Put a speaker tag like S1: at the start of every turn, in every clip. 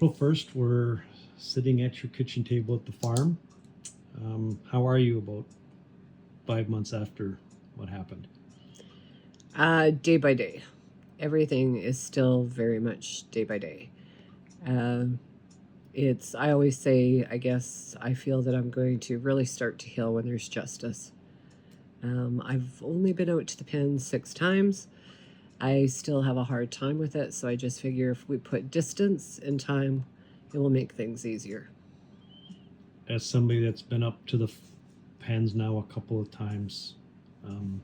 S1: Well, first, we're sitting at your kitchen table at the farm. How are you about 5 months after what happened?
S2: Day by day. Everything is still very much day by day. Um, I always say, I guess, I feel that I'm going to really start to heal when there's justice. I've only been out to the pen 6 times. I still have a hard time with it, so I just figure if we put distance and time, it will make things easier.
S1: As somebody that's been up to the pens now a couple of times, um,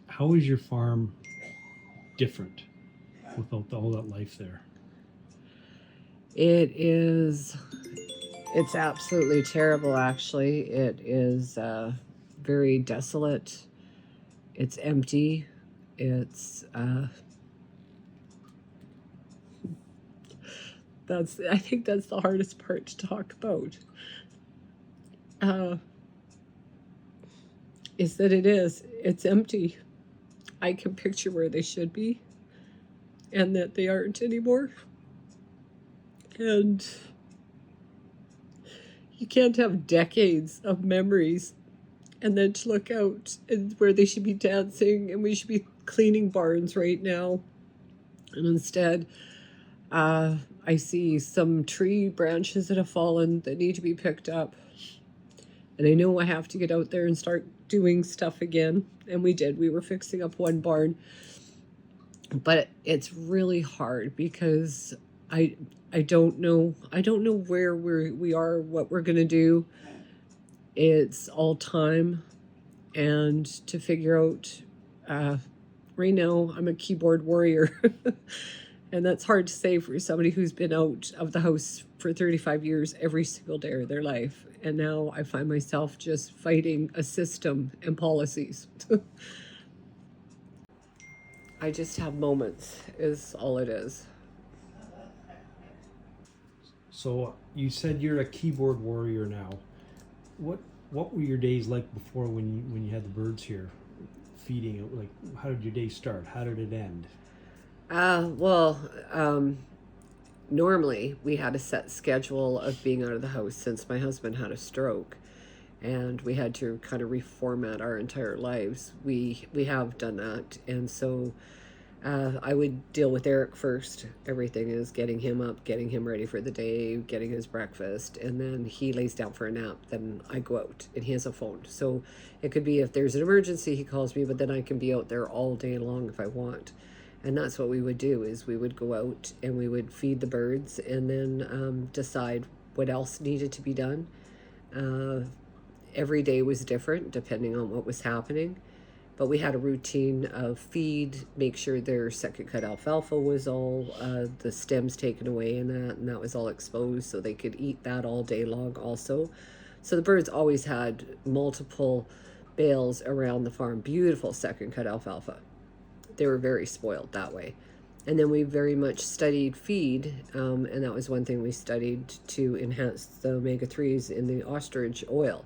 S1: how is your farm different without all that life there?
S2: It is, it's absolutely terrible, actually. It is very desolate. It's empty. It's that's I think that's the hardest part to talk about. Uh, is that it's empty. I can picture where they should be, and that they aren't anymore. And you can't have decades of memories and then to look out and where they should be dancing and we should be cleaning barns right now. And instead, I see some tree branches that have fallen that need to be picked up. And I know I have to get out there and start doing stuff again. And we did. We were fixing up one barn. But it's really hard because I don't know. I don't know where we are, what we're gonna do. It's all time, and to figure out. Right now, I'm a keyboard warrior, and that's hard to say for somebody who's been out of the house for 35 years every single day of their life. And now I find myself just fighting a system and policies. I just have moments, is all it is.
S1: So you said you're a keyboard warrior now. What what were your days like before when you had the birds here, feeding? Like, how did your day start? How did it end?
S2: Well, normally we had a set schedule of being out of the house since my husband had a stroke, and we had to kind of reformat our entire lives. We have done that, and so I would deal with Eric first. Everything is getting him up, getting him ready for the day, getting his breakfast, and then he lays down for a nap. Then I go out, and he has a phone. So it could be if there's an emergency, he calls me, but then I can be out there all day long if I want. And that's what we would do is we would go out and we would feed the birds and then decide what else needed to be done. Uh, every day was different depending on what was happening. But we had a routine of feed, make sure their second cut alfalfa was all the stems taken away and that was all exposed so they could eat that all day long also. So the birds always had multiple bales around the farm, beautiful second cut alfalfa. They were very spoiled that way. And then we very much studied feed, and that was one thing we studied to enhance the omega-3s in the ostrich oil.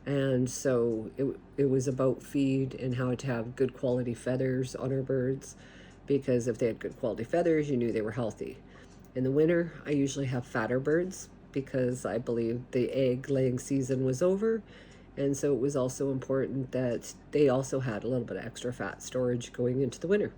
S2: And so it was about feed and how to have good quality feathers on our birds, because if they had good quality feathers, you knew they were healthy. In the winter, I usually have fatter birds because I believe the egg laying season was over. And so it was also important that they also had a little bit of extra fat storage going into the winter.